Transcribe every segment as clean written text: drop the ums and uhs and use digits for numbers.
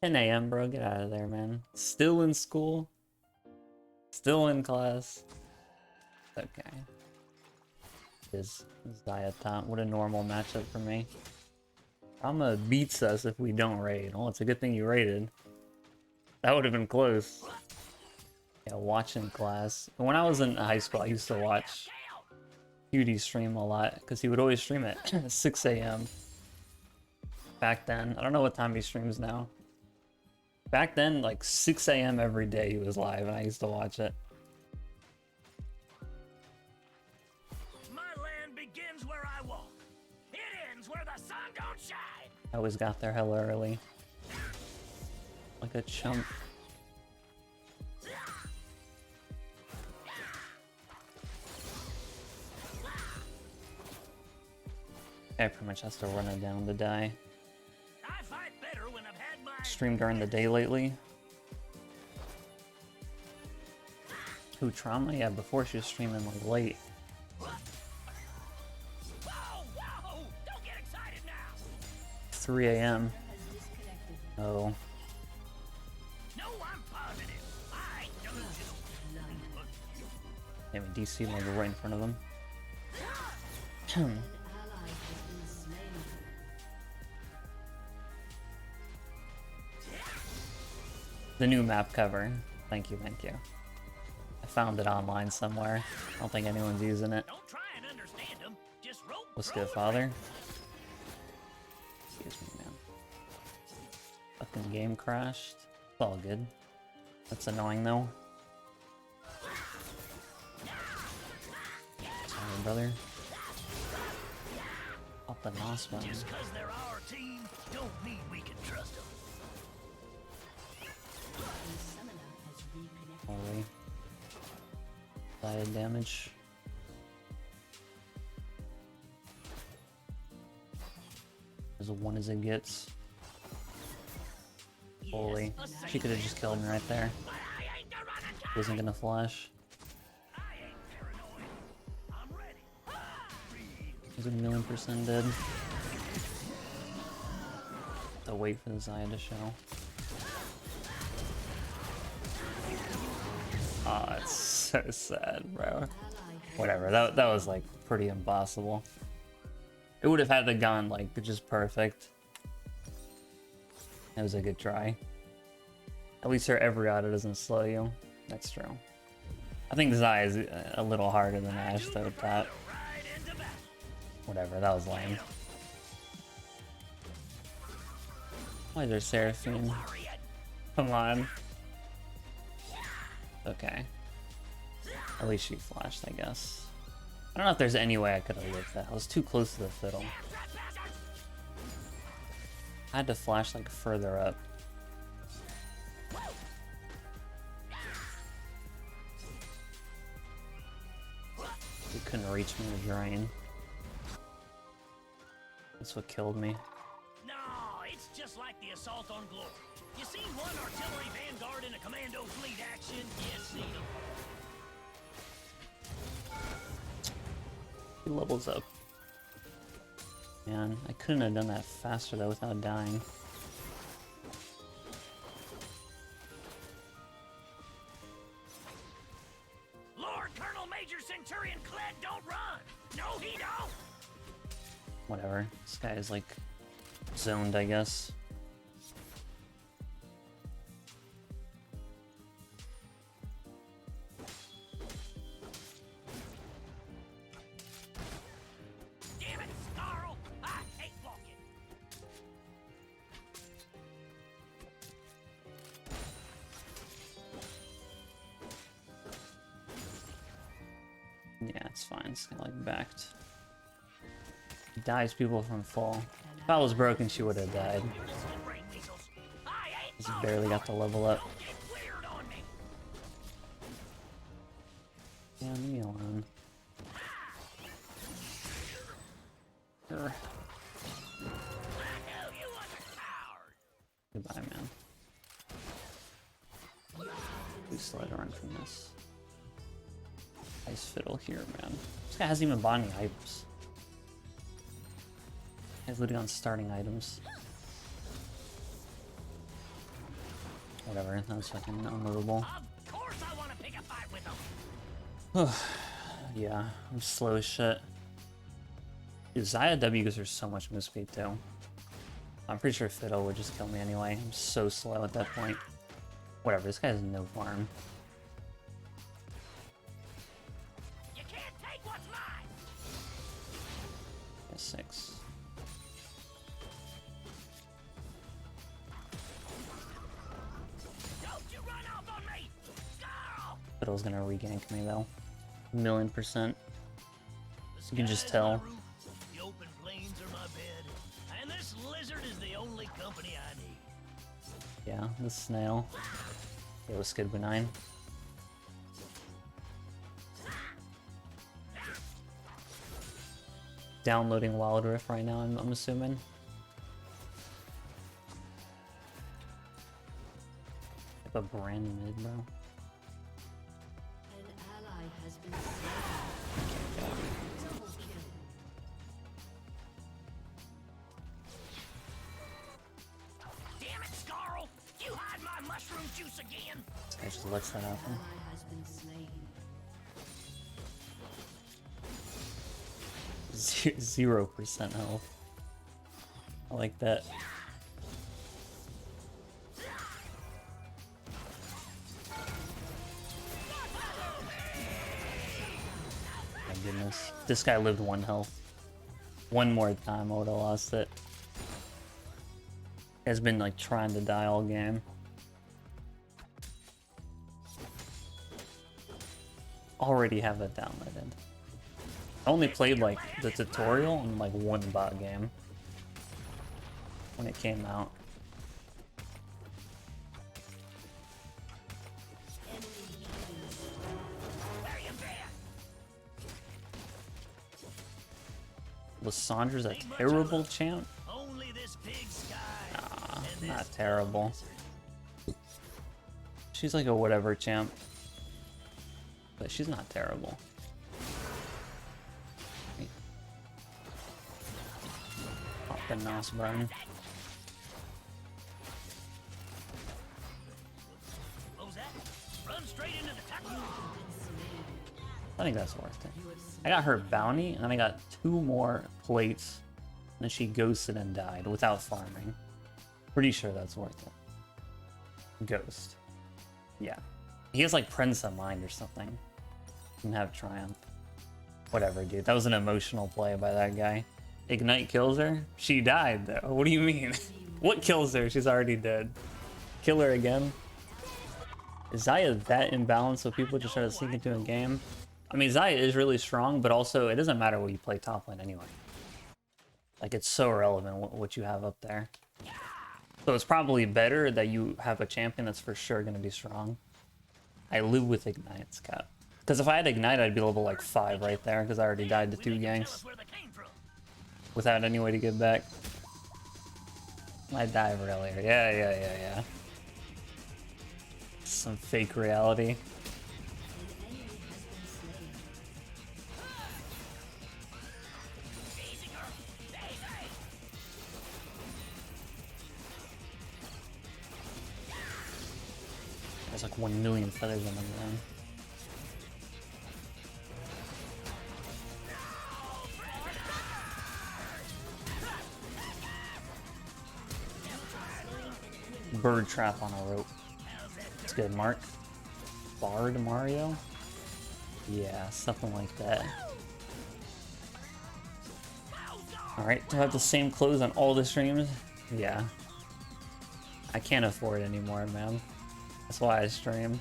10 a.m., bro. Get out of there, man. Still in school. Still in class. Okay. Is Zaya top. What a normal matchup for me. Rama beats us if we don't raid. Oh, it's a good thing you raided. That would have been close. Yeah, watching class. When I was in high school, I used to watch QD stream a lot because he would always stream at 6 a.m. back then. I don't know what time he streams now. Back then, like 6 a.m. every day he was live, and I used to watch it. My land begins where I walk. It ends where the sun don't shine. I always got there hella early. Like a chump. I pretty much has to run it down to die. I fight better when I've had my Stream during the day lately. Who, Trauma? Yeah, before she was streaming like late. Whoa, don't get excited now. 3 a.m. Oh. No, I'm positive. I ain't delusional. Maybe DC like right in front of them. The new map cover. Thank you, thank you. I found it online somewhere. I don't think anyone's using it. Don't try and understand them. Just roll. What's good, father? Excuse me, man. Fucking game crashed. It's all good. That's annoying, though. Sorry, brother. Up the NOS button. Just because they're our team, don't mean we can trust them. Holy. Side damage. As one as it gets. Holy. She could have just killed me right there. Wasn't gonna flash. He's 1,000,000% dead. To wait for the Zaya to show. Oh, it's so sad, bro. Whatever, that was like pretty impossible. It would have had to gone like just perfect. It was a good try. At least her every auto doesn't slow you. That's true. I think Zaya is a little harder than Ashe though with that. Whatever, that was lame. Why is there Seraphine? Come on. Okay. At least she flashed, I guess. I don't know if there's any way I could have lived that. I was too close to the fiddle. I had to flash like further up. You couldn't reach me with drain. That's what killed me. No, it's just like the assault on Glory. You seen one artillery vanguard in a commando fleet action? You seen them. He levels up. Man, I couldn't have done that faster though without dying. Lord Colonel Major Centurion Kled don't run. No, he don't. Whatever. This guy is like zoned, I guess. Damn it, Snarl! I hate walking. Yeah, it's fine. It's kind of like backed. Dives people from full. If I was broken, she would have died. Just barely got the level up. Yeah, leave me alone. Sure. Goodbye, man. We slide around from this. Nice fiddle here, man. This guy hasn't even bought any items. He's literally on starting items. Whatever, that was fucking unmovable. Of course I want to pick a fight with them. Yeah, I'm slow as shit. Dude, Zaya W gives her so much move speed too. I'm pretty sure Fiddle would just kill me anyway. I'm so slow at that point. Whatever, this guy has no farm. You can't take what's mine. 6. Don't you run off on me, Scarl! Fiddle's gonna regank me though. 1,000,000%. The You can just sky is my tell. roof, the open plains are my bed, and this lizard is the only company I need. Yeah, the snail. It was good benign. Downloading Wild Rift right now, I'm assuming. Like a brand mid, bro. An ally has been slain. Double kill. Damn it, Scarl! You hide my mushroom juice again! This guy just lets that happen. Ally has been slain. 0% health. I like that. My goodness. This guy lived 1 health. One more time I would have lost it. Has been like trying to die all game. Already have it downloaded. I only played like the tutorial in like 1 bot game when it came out. Lissandra's a terrible champ? Only this big sky. Nah, and not this terrible. She's like a whatever champ. But she's not terrible. Pop the NOS button. What was that? Run straight into the tackle. I think that's worth it. I got her bounty, and then I got 2 more plates. And then she ghosted and died without farming. Pretty sure that's worth it. Ghost. Yeah. He has like Prince of Mind or something. And have Triumph. Whatever, dude. That was an emotional play by that guy. Ignite kills her? She died, though. What do you mean? What kills her? She's already dead. Kill her again? Is Zaya that imbalanced so people just try to sneak into a game? I mean, Zaya is really strong, but also it doesn't matter what you play top lane anyway. Like, it's so irrelevant what you have up there. So it's probably better that you have a champion that's for sure going to be strong. I live with Ignite, Scott. Because if I had Ignite, I'd be level like 5 right there, because I already died to 2 ganks. Where they came from. Without any way to get back. I dive earlier. Yeah. Some fake reality. Easy, girl. Easy. There's like 1,000,000 feathers on the ground. Bird trap on a rope. It's good, Mark. Bard Mario? Yeah, something like that. Alright, do I have the same clothes on all the streams? Yeah. I can't afford it anymore, man. That's why I stream.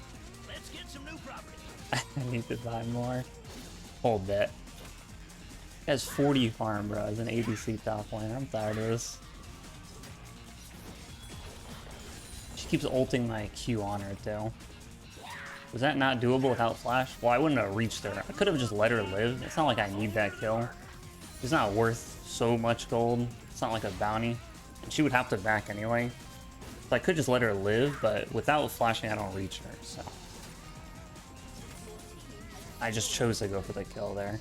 Let's get some new property. I need to buy more. Hold that. He has 40 farm, bro, as an ADC top laner. I'm tired of this. She keeps ulting my Q on her, too. Was that not doable without flash? Well, I wouldn't have reached her. I could have just let her live. It's not like I need that kill. It's not worth so much gold. It's not like a bounty. And she would have to back anyway. So I could just let her live, but without flashing, I don't reach her, so. I just chose to go for the kill there.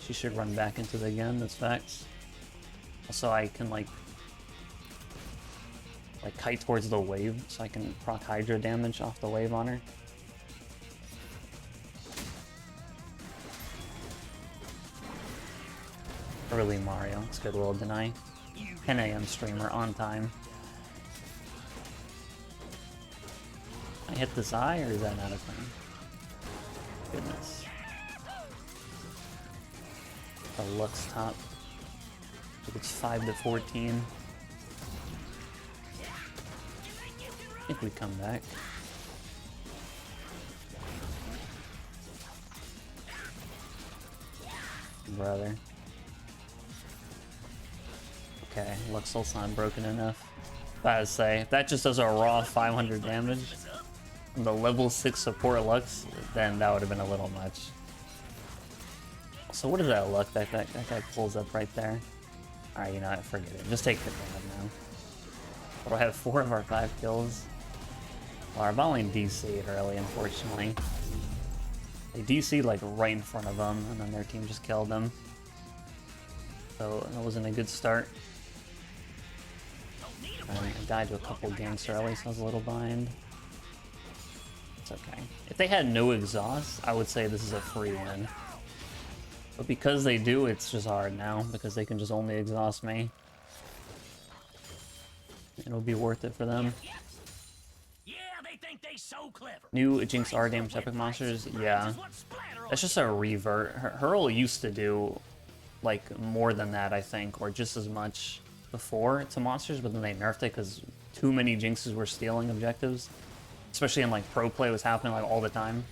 She should run back into the gun, that's facts. Also, I can like kite towards the wave, so I can proc Hydra damage off the wave on her. Early Mario, it's good little deny. 10 AM streamer on time. I hit this eye, or is that not a thing? Goodness. A Lux top. I think it's 5 to 14. I think we come back. Brother. Okay, Luxul's not broken enough. I gotta say, if that just does a raw 500 damage from the level 6 support Lux, then that would have been a little much. So what is that luck that guy pulls up right there? Alright, you know what, forget it. Just take the damage now. We'll have 4 of our 5 kills. Well, our bot lane DC'd early, unfortunately. They DC'd like right in front of them, and then their team just killed them. So that wasn't a good start. I died to a couple ganks early, so I was a little behind. It's okay. If they had no exhaust, I would say this is a free win. But because they do, it's just hard now, because they can just only exhaust me. It'll be worth it for them. Yeah, they think they so clever. New Jinx R damage epic monsters, yeah. That's just a revert. Hurl used to do like more than that, I think, or just as much before to monsters, but then they nerfed it because too many Jinxes were stealing objectives. Especially in like pro play was happening like all the time.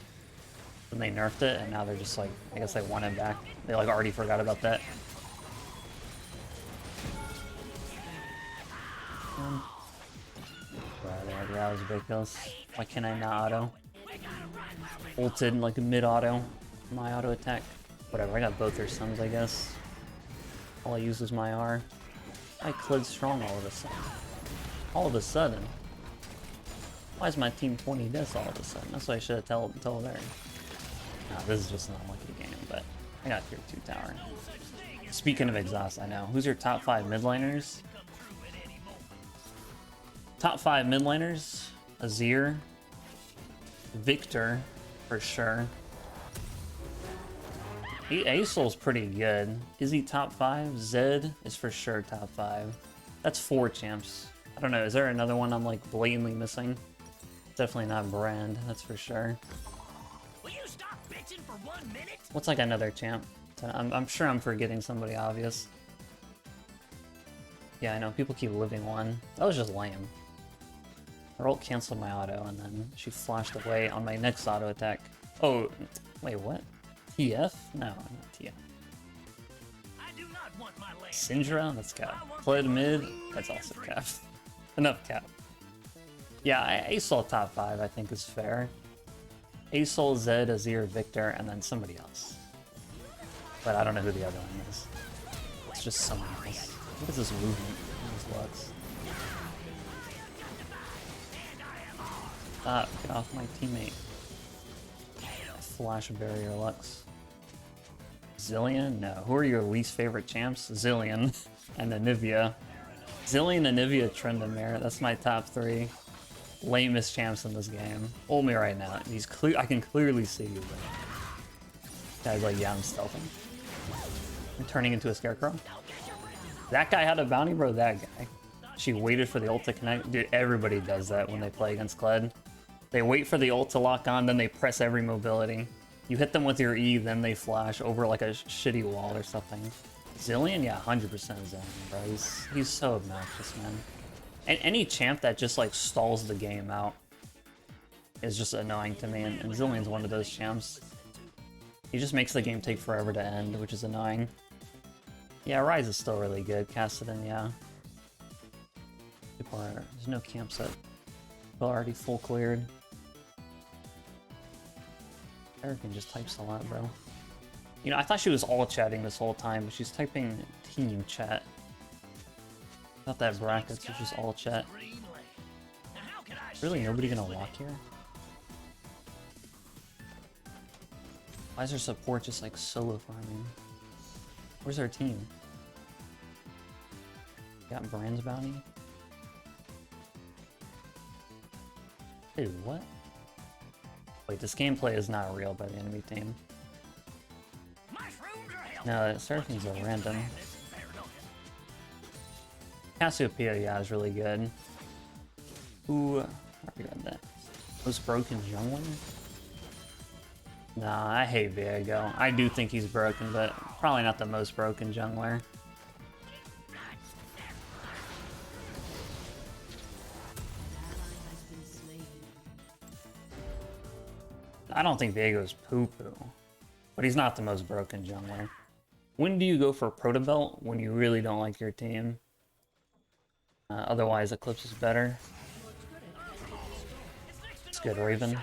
Then they nerfed it, and now they're just like, I guess they want it back. They like already forgot about that. Right, that was ridiculous. Why can't I not auto? Ulted like mid auto. My auto attack. Whatever, I got both their stuns, I guess. All I used was my R. I Kled strong all of a sudden. All of a sudden? Why is my team 20 deaths all of a sudden? That's what I should have told her. Nah, this is just an unlucky game, but I got tier 2 tower. Speaking of exhaust, I know. Who's your top 5 mid laners? Top 5 mid laners? Azir. Victor, for sure. Asol's pretty good. Is he top 5? Zed is for sure top 5. That's 4 champs. I don't know, is there another one I'm like blatantly missing? Definitely not Brand, that's for sure. Will you stop bitching for 1 minute? What's like another champ? I'm sure I'm forgetting somebody obvious. Yeah, I know, people keep living one. That was just lame. Her ult canceled my auto, and then she flashed away on my next auto attack. Oh, wait, what? TF? No, not TF. I do not want my land. Syndra? That's cap. Kled mid? That's also cap. Enough cap. Yeah, Asol top 5 I think is fair. Asol, Zed, Azir, Victor, and then somebody else. But I don't know who the other one is. It's just someone else. What is this movement? These Lux. Stop, get off my teammate. Flash barrier Lux. Zillion? No. Who are your least favorite champs? Zillion and Anivia. Zillion, Anivia, Tryndamere. That's my top 3 lamest champs in this game. Hold me right now. He's clear. I can clearly see you. Guy's like, yeah, I'm stealthing. I'm turning into a scarecrow. That guy had a bounty, bro. That guy. She waited for the ult to connect. Dude, everybody does that when they play against Kled. They wait for the ult to lock on, then they press every mobility. You hit them with your E, then they flash over like a shitty wall or something. Zillion? Yeah, 100% Zillion, bro. He's so obnoxious, man. And any champ that just like stalls the game out is just annoying to me, and Zillion's one of those champs. He just makes the game take forever to end, which is annoying. Yeah, Rise is still really good. Kassadin, yeah. People are... There's no campsite. People are already full cleared. Erican just types a lot, bro. You know, I thought she was all chatting this whole time, but she's typing team chat. I thought that brackets was just all chat. Really, nobody gonna walk here? Why is her support just like solo farming? Where's our team? Got Brand's bounty? Dude, what? Wait, this gameplay is not real by the enemy team. No, that surfing's a random. Cassiopeia, yeah, is really good. Ooh, I forgot that. Most broken jungler? Nah, I hate Viego. I do think he's broken, but probably not the most broken jungler. I don't think Viego's poo-poo, but he's not the most broken jungler. When do you go for Proto Belt? When you really don't like your team. Otherwise, Eclipse is better. It's good, Raven.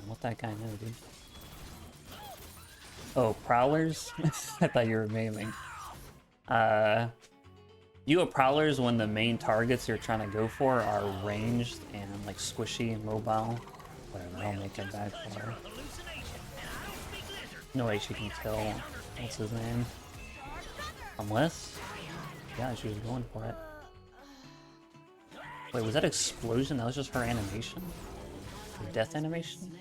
What that guy know, dude? Oh, Prowlers? I thought you were maiming. You have Prowlers when the main targets you're trying to go for are ranged and like squishy, mobile. Whatever, I'll make it back for her. No way she can kill. What's his name? Unless? Yeah, she was going for it. Wait, was that explosion? That was just her animation? Her death animation?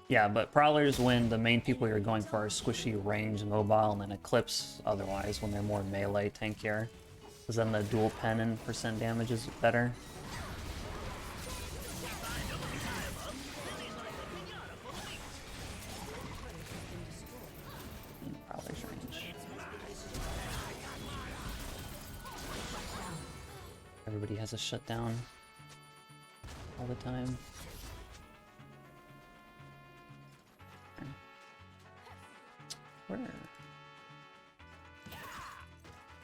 Yeah, but Prowlers when the main people you're going for are squishy, range, mobile, and then Eclipse otherwise when they're more melee, tankier. Because then the dual pen and percent damage is better. Prowler's range. Everybody has a shutdown all the time. Where?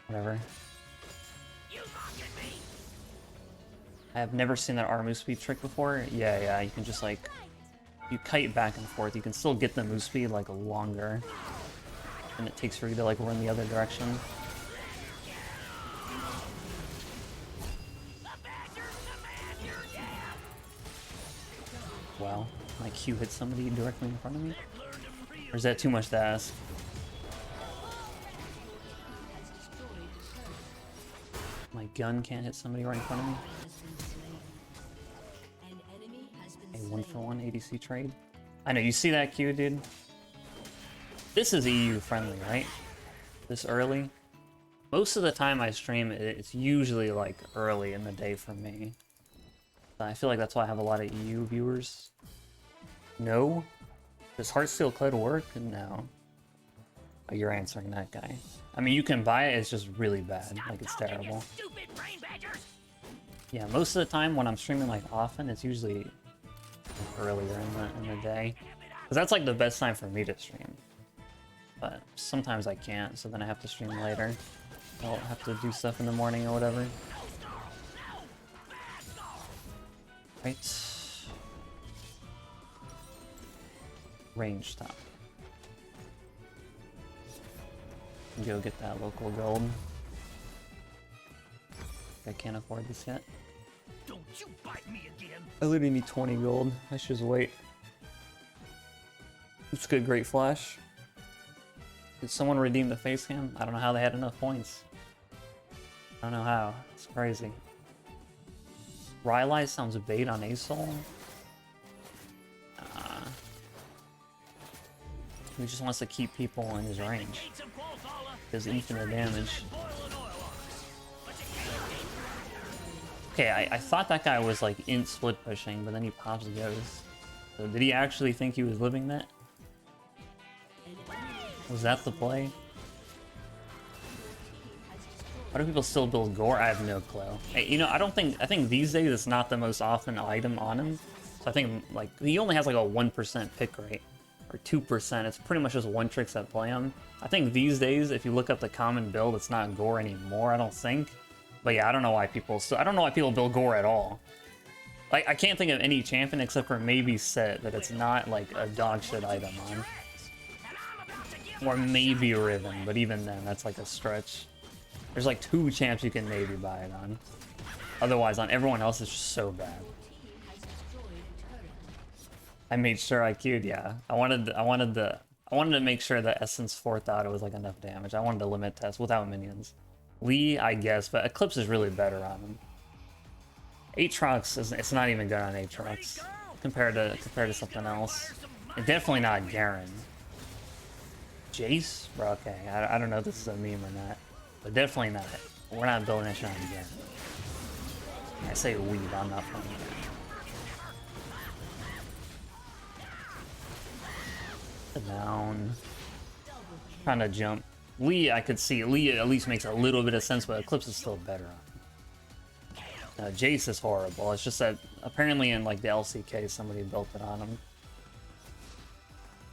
Whatever. I have never seen that R move speed trick before. Yeah, you can just like you kite back and forth. You can still get the move speed like longer, and it takes for you to like run the other direction. Wow, my Q hit somebody directly in front of me. Or is that too much to ask? My gun can't hit somebody right in front of me. A 1-for-1 ADC trade. I know, you see that Q, dude? This is EU friendly, right? This early? Most of the time I stream, it's usually like early in the day for me. I feel like that's why I have a lot of EU viewers. No? Does Heartsteel Kled work? No. Oh, you're answering that guy. I mean, you can buy it, it's just really bad. Like, it's terrible. Yeah, most of the time when I'm streaming, like, often, it's usually earlier in the day. Because that's, like, the best time for me to stream. But sometimes I can't, so then I have to stream later. I'll have to do stuff in the morning or whatever. Right. Range top. Go get that local gold. I can't afford this yet. Don't you bite me again. I literally need 20 gold. I should just wait. It's good, great flash. Did someone redeem the facecam? I don't know how they had enough points. I don't know how. It's crazy. Rylai sounds bait on Asol. He just wants to keep people in his range. Does infinite damage. Okay, I thought that guy was like in split pushing, but then he pops Ghost. So did he actually think he was living that? Was that the play? Why do people still build Gore? I have no clue. Hey, you know, I think these days it's not the most often item on him. So I think like he only has like a 1% pick rate. Or 2%, it's pretty much just one tricks that play him. I think these days, if you look up the common build, it's not Gore anymore, I don't think. But yeah, I don't know why people build Gore at all. Like, I can't think of any champion except for maybe Set that it's not like a dog shit item on. Or maybe Riven, but even then, that's like a stretch. There's like 2 champs you can maybe buy it on. Otherwise, on everyone else, it's just so bad. I made sure I queued, yeah. I wanted to make sure that Essence 4th auto was like enough damage. I wanted to limit test without minions. Lee, I guess, but Eclipse is really better on him. Aatrox is, it's not even good on Aatrox compared to something else. And definitely not Garen. Jace? Bro, okay. I don't know if this is a meme or not. But definitely not. We're not building that shit on Garen. I say we, but I'm not playing Garen. Down. Trying to jump. Lee, I could see. Lee at least makes a little bit of sense, but Eclipse is still better on him. Jace is horrible. It's just that apparently in like the LCK somebody built it on him.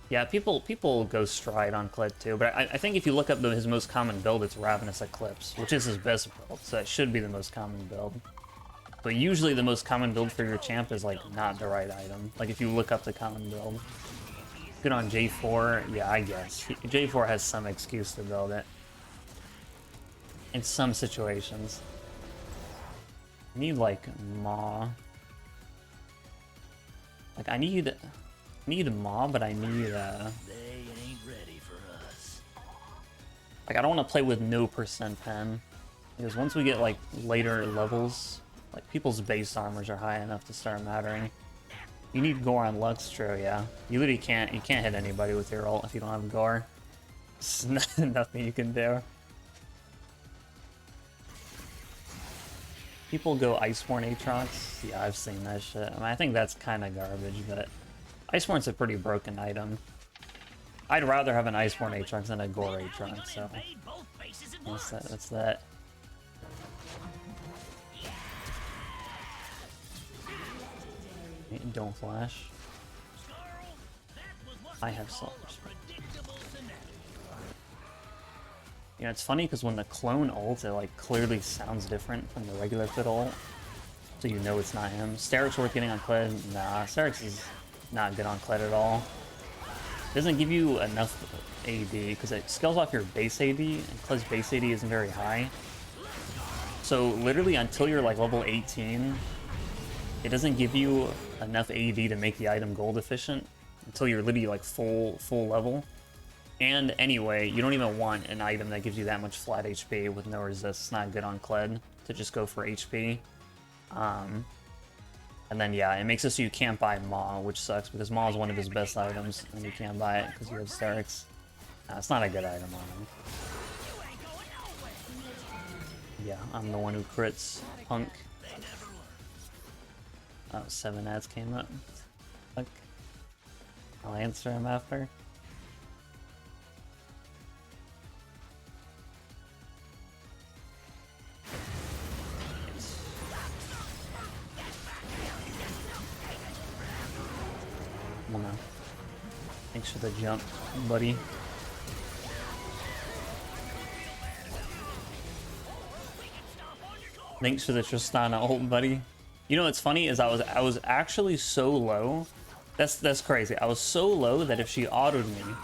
Yeah, people go stride on Kled too, but I think if you look up his most common build, it's Ravenous Eclipse, which is his best build, so that should be the most common build. But usually the most common build for your champ is like not the right item. Like if you look up the common build. Good on J4, yeah, I guess. J4 has some excuse to build it. In some situations. I need like Maw. Like I need Maw, but I need They ain't ready for us. like I don't want to play with no percent pen. Because once we get like later levels, like people's base armors are high enough to start mattering. You need Gore on Luxtro, yeah. You literally can't hit anybody with your ult if you don't have Gore. There's nothing you can do. People go Iceborne Aatrox. Yeah, I've seen that shit. I mean, I think that's kind of garbage, but Iceborne's a pretty broken item. I'd rather have an Iceborne Aatrox than a Gore Aatrox, so that's that. Don't flash. I have so much. You know, it's funny because when the clone ult, it like clearly sounds different from the regular Fiddle ult. So you know it's not him. Steric's worth getting on Kled. Nah, Steric's is not good on Kled at all. Doesn't give you enough AD because it scales off your base AD, and Kled's base AD isn't very high. So literally until you're like level 18, it doesn't give you enough AD to make the item gold efficient until you're literally like full level. And anyway, you don't even want an item that gives you that much flat HP with no resist. It's not good on Kled to just go for HP. And then yeah, it makes it so you can't buy Maw, which sucks because Maw is one of his best items and you can't buy it because you have Sterix. Nah, it's not a good item on him. Yeah, I'm the one who crits Punk. Oh, 7 ads came up. Fuck. I'll answer him after. Well, no. Thanks for the jump, buddy. Thanks for the Tristana ult, buddy. You know what's funny is I was actually so low. That's crazy. I was so low that if she autoed me,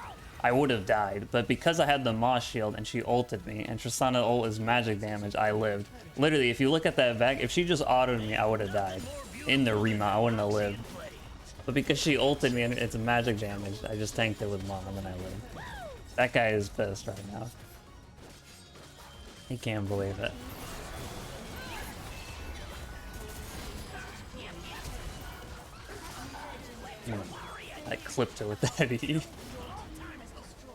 I would have died. But because I had the Moss shield and she ulted me, and Tristana ult is magic damage, I lived. Literally, if you look at that back, if she just autoed me, I would have died. In the remount, I wouldn't have lived. But because she ulted me and it's magic damage, I just tanked it with Mom and then I lived. That guy is pissed right now. He can't believe it. I clipped it with that E.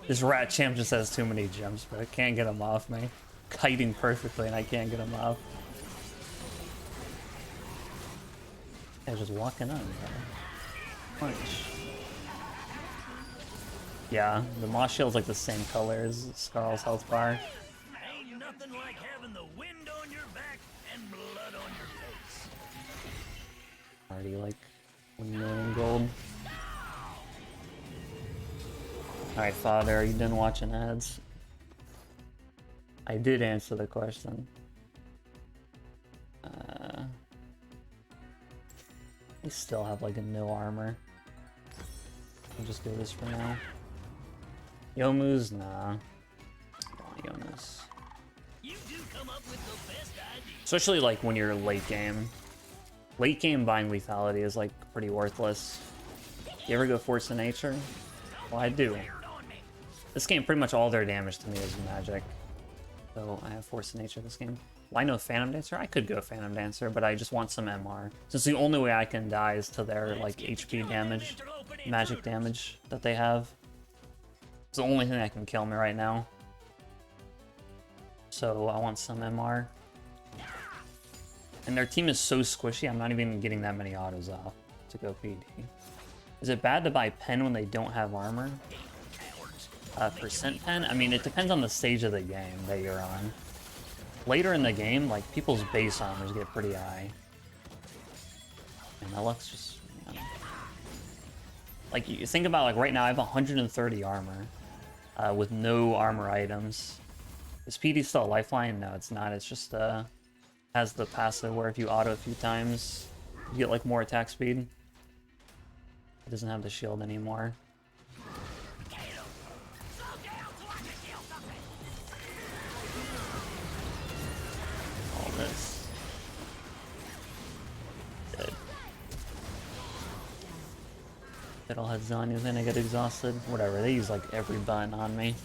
This rat champ just has too many jumps, but I can't get him off me. Kiting perfectly and I can't get him off. They're just walking on, bro. Punch. Yeah, the Moss shield's like the same color as Skarl's health bar. Ain't nothing like having the wind on your back and blood on your face. Already like 1 million gold. Alright, Father, are you done watching ads? I did answer the question. I still have like a no armor. I'll just do this for now. Yomu's? Nah. Yomu's. You do come up with the best ideas. Especially like when you're late game. Late game buying lethality is like pretty worthless. You ever go Force of Nature? Well, I do. This game, pretty much all their damage to me is magic. So I have Force of Nature this game. Why no Phantom Dancer? I could go Phantom Dancer, but I just want some MR. Since the only way I can die is to their, like, HP damage, magic damage that they have. It's the only thing that can kill me right now. So I want some MR. And their team is so squishy, I'm not even getting that many autos off to go PD. Is it bad to buy pen when they don't have armor? Percent pen? I mean, it depends on the stage of the game that you're on. Later in the game, like, people's base armors get pretty high. And that looks just... Man. Like, you think about, like, right now I have 130 armor with no armor items. Is PD still a lifeline? No, it's not. It's just, has the passive where if you auto a few times, you get, like, more attack speed. It doesn't have the shield anymore. All this. Dead. Fiddlehead Zanya's gonna get exhausted. Whatever, they use, like, every button on me.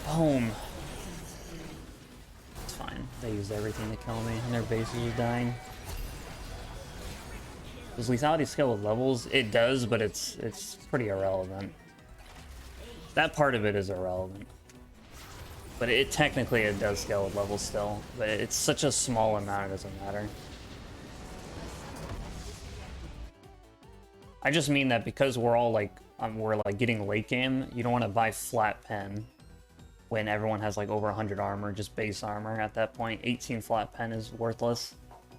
Boom. It's fine. They used everything to kill me, and their bases are dying. Does lethality scale with levels? It does, but it's pretty irrelevant. That part of it is irrelevant. But technically it does scale with levels still. But it's such a small amount, it doesn't matter. I just mean that because we're all like, we're like getting late game, you don't want to buy flat pen when everyone has like over 100 armor, just base armor at that point. 18 flat pen is worthless.